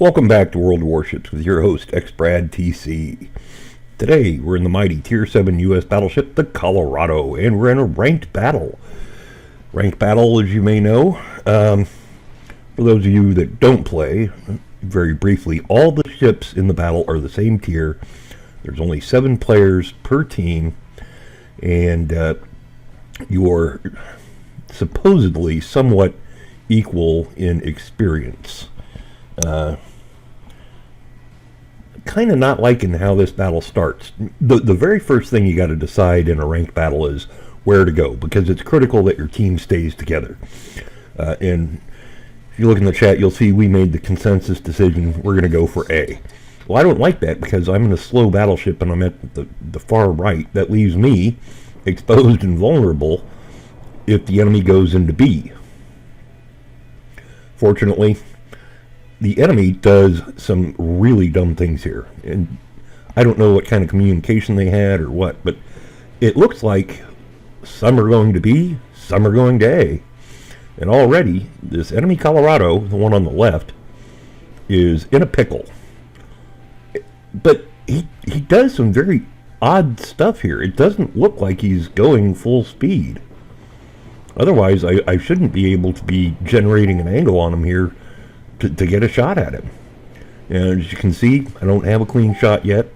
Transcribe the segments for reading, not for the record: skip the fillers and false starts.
Welcome back to World Warships with your host, X-Brad TC. Today, we're in the mighty Tier 7 U.S. battleship, the Colorado, and we're in a ranked battle. Ranked battle, as you may know, for those of you that don't play, very briefly, all the ships in the battle are the same tier. There's only 7 players per team, and you're supposedly somewhat equal in experience. Kind of not liking how this battle starts. The very first thing you got to decide in a ranked battle is where to go, because it's critical that your team stays together. And if you look in the chat, you'll see we made the consensus decision we're going to go for A. Well, I don't like that because I'm in a slow battleship and I'm at the far right. That leaves me exposed and vulnerable if the enemy goes into B. Fortunately, the enemy does some really dumb things here, and I don't know what kind of communication they had or what, but it looks like some are going to B, some are going to A, and already this enemy Colorado, the one on the left, is in a pickle. But he does some very odd stuff here. It doesn't look like he's going full speed. Otherwise, I shouldn't be able to be generating an angle on him here to get a shot at him. And as you can see, I don't have a clean shot yet.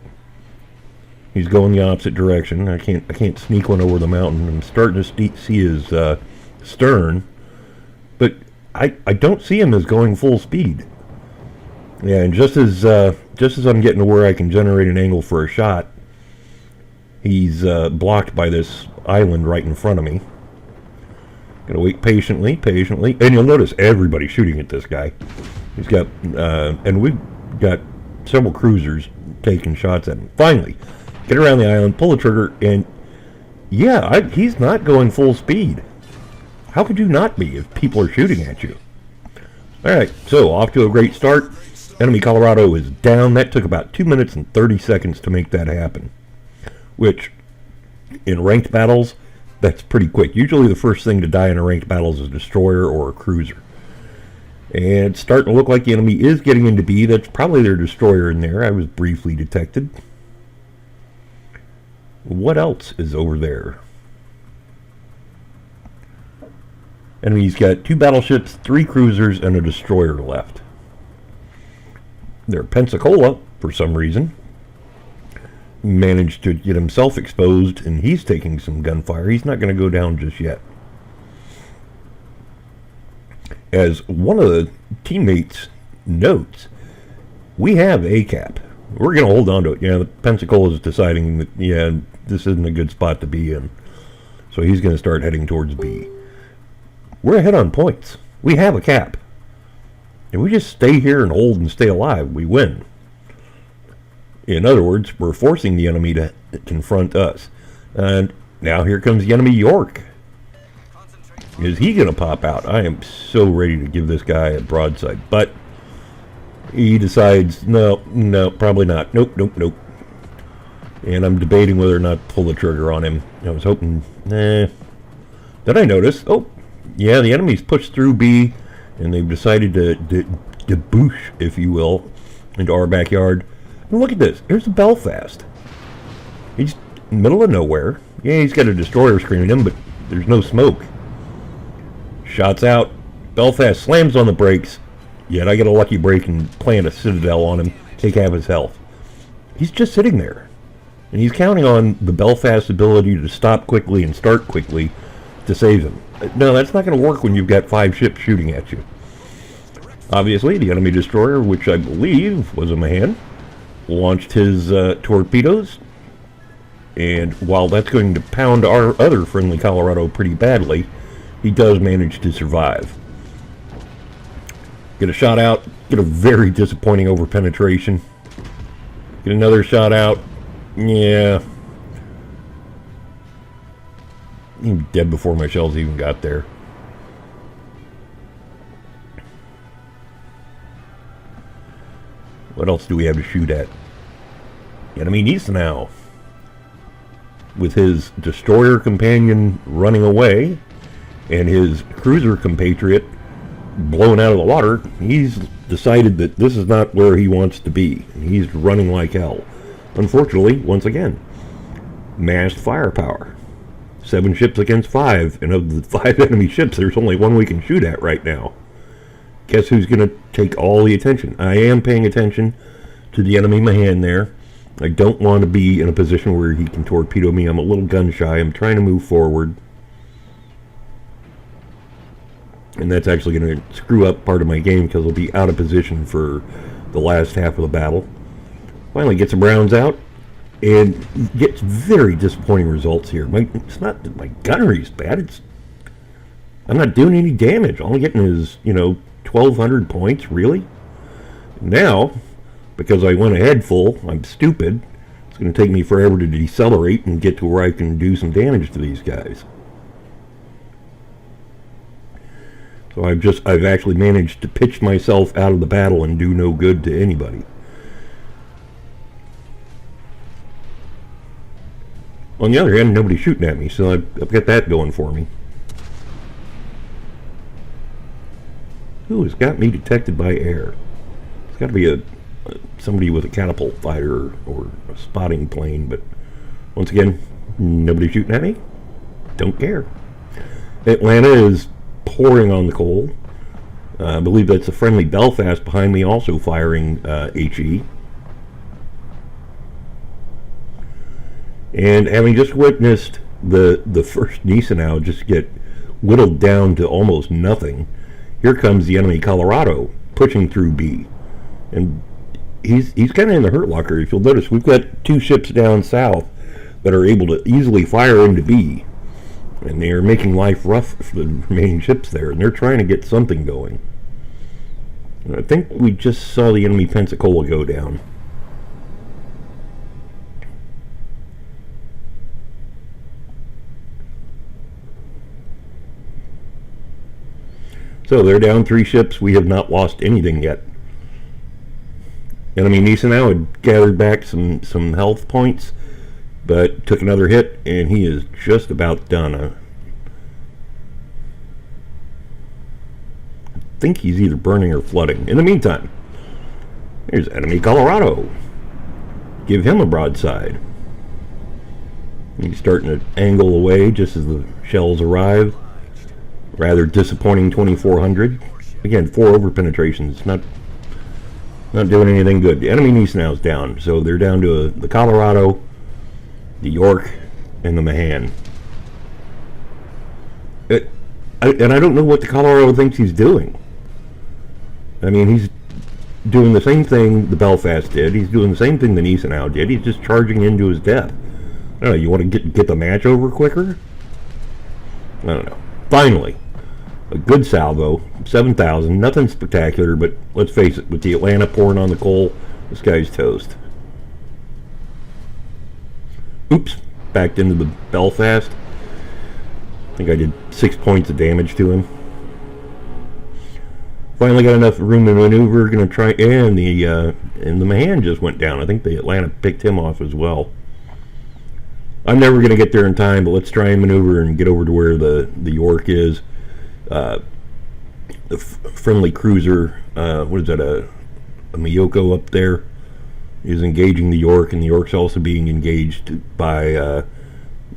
He's going the opposite direction. I can't sneak one over the mountain. I'm starting to see his stern, but I don't see him as going full speed. Yeah, and just as I'm getting to where I can generate an angle for a shot, he's blocked by this island right in front of me. Gotta wait patiently, and you'll notice everybody's shooting at this guy. He's got, and we've got several cruisers taking shots at him. Finally, get around the island, pull the trigger, and yeah, he's not going full speed. How could you not be if people are shooting at you? Alright, so off to a great start. Enemy Colorado is down. That took about 2 minutes and 30 seconds to make that happen. Which, in ranked battles, that's pretty quick. Usually the first thing to die in a ranked battle is a destroyer or a cruiser. And it's starting to look like the enemy is getting into B. That's probably their destroyer in there. I was briefly detected. What else is over there? Enemy's got 2 battleships, 3 cruisers, and a destroyer left. Their Pensacola, for some reason, managed to get himself exposed, and he's taking some gunfire. He's not going to go down just yet. As one of the teammates notes, we have a cap. We're going to hold on to it. Yeah, the Pensacola is deciding that, yeah, this isn't a good spot to be in. So he's going to start heading towards B. We're ahead on points. We have a cap. If we just stay here and hold and stay alive, we win. In other words, we're forcing the enemy to confront us. And now here comes the enemy York. Is he going to pop out? I am so ready to give this guy a broadside. But he decides, no, probably not. Nope. And I'm debating whether or not to pull the trigger on him. I was hoping, Then I noticed, oh, yeah, the enemy's pushed through B, and they've decided to debouche, if you will, into our backyard. And look at this. Here's the Belfast. He's in the middle of nowhere. Yeah, he's got a destroyer screaming him, but there's no smoke. Shots out. Belfast slams on the brakes. Yet I get a lucky break and plant a citadel on him. Take half his health. He's just sitting there. And he's counting on the Belfast's ability to stop quickly and start quickly to save him. No, that's not going to work when you've got 5 ships shooting at you. Obviously, the enemy destroyer, which I believe was a man, launched his torpedoes, and while that's going to pound our other friendly Colorado pretty badly, he does manage to survive. Get a shot out, get a very disappointing over-penetration, get another shot out, yeah. He's dead before my shells even got there. What else do we have to shoot at? Enemy Nice now. With his destroyer companion running away and his cruiser compatriot blown out of the water, he's decided that this is not where he wants to be, and he's running like hell. Unfortunately, once again, massed firepower. 7 ships against 5, and of the 5 enemy ships, there's only 1 we can shoot at right now. Guess who's going to take all the attention? I am paying attention to the enemy Mahan there. I don't want to be in a position where he can torpedo me. I'm a little gun shy. I'm trying to move forward. And that's actually going to screw up part of my game because I'll be out of position for the last half of the battle. Finally get some rounds out and gets very disappointing results here. It's not that my gunnery's bad. I'm not doing any damage. All I'm getting is, 1,200 points, really? Now, because I went ahead full, I'm stupid. It's going to take me forever to decelerate and get to where I can do some damage to these guys. So I've actually managed to pitch myself out of the battle and do no good to anybody. On the other hand, nobody's shooting at me, so I've got that going for me. Who has got me detected by air? It's got to be somebody with a catapult fighter or a spotting plane, but once again, nobody's shooting at me. Don't care. Atlanta is pouring on the coal. I believe that's a friendly Belfast behind me also firing HE. And having just witnessed the first Gneisenau just get whittled down to almost nothing, here comes the enemy Colorado pushing through B. And he's kind of in the hurt locker. If you'll notice, we've got 2 ships down south that are able to easily fire into B. And they are making life rough for the remaining ships there, and they're trying to get something going. And I think we just saw the enemy Pensacola go down. So they're down 3 ships. We have not lost anything yet. Enemy Gneisenau had gathered back some health points, but took another hit, and he is just about done. I think he's either burning or flooding. In the meantime, here's enemy Colorado. Give him a broadside. He's starting to angle away just as the shells arrive. Rather disappointing 2,400. Again, 4 over penetrations. Not doing anything good. The enemy Gneisenau's down, so they're down to the Colorado, the York, and the Mahan. And I don't know what the Colorado thinks he's doing. I mean, he's doing the same thing the Belfast did. He's doing the same thing the Gneisenau did. He's just charging into his death. I don't know, you want to get the match over quicker? I don't know. Finally, a good salvo, 7,000. Nothing spectacular, but let's face it, with the Atlanta pouring on the coal, this guy's toast. Oops, backed into the Belfast. I think I did 6 points of damage to him. Finally got enough room to maneuver. Going to try, and the Mahan just went down. I think the Atlanta picked him off as well. I'm never going to get there in time, but let's try and maneuver and get over to where the York is. The friendly cruiser, what is that, a Miyoko up there, is engaging the York, and the York's also being engaged by the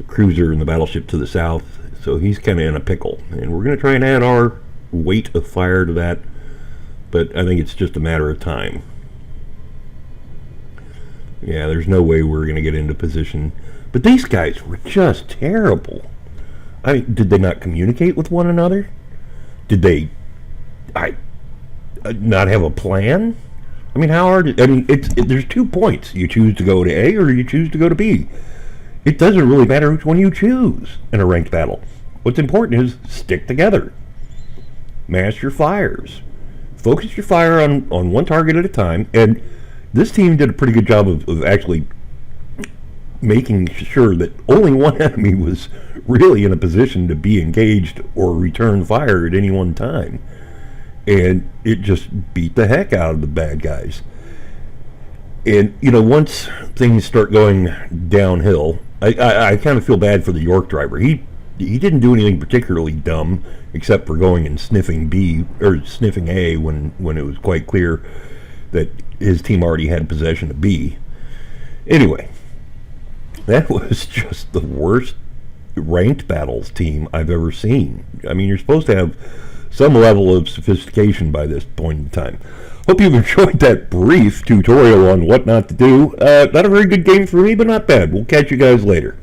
cruiser and the battleship to the south. So he's kind of in a pickle, and we're going to try and add our weight of fire to that, but I think it's just a matter of time. Yeah, there's no way we're going to get into position. But these guys were just terrible. I mean, did they not communicate with one another? Did they not have a plan? I mean, how hard? There's 2 points. You choose to go to A or you choose to go to B. It doesn't really matter which one you choose in a ranked battle. What's important is stick together. Mass your fires. Focus your fire on one target at a time. And this team did a pretty good job of actually making sure that only one enemy was really in a position to be engaged or return fire at any one time. And it just beat the heck out of the bad guys. And, once things start going downhill, I kind of feel bad for the York driver. He he didn't do anything particularly dumb, except for going and sniffing B or sniffing A when it was quite clear that his team already had possession of B. Anyway, that was just the worst ranked battles team I've ever seen. I mean, you're supposed to have some level of sophistication by this point in time. Hope you've enjoyed that brief tutorial on what not to do. Not a very good game for me, but not bad. We'll catch you guys later.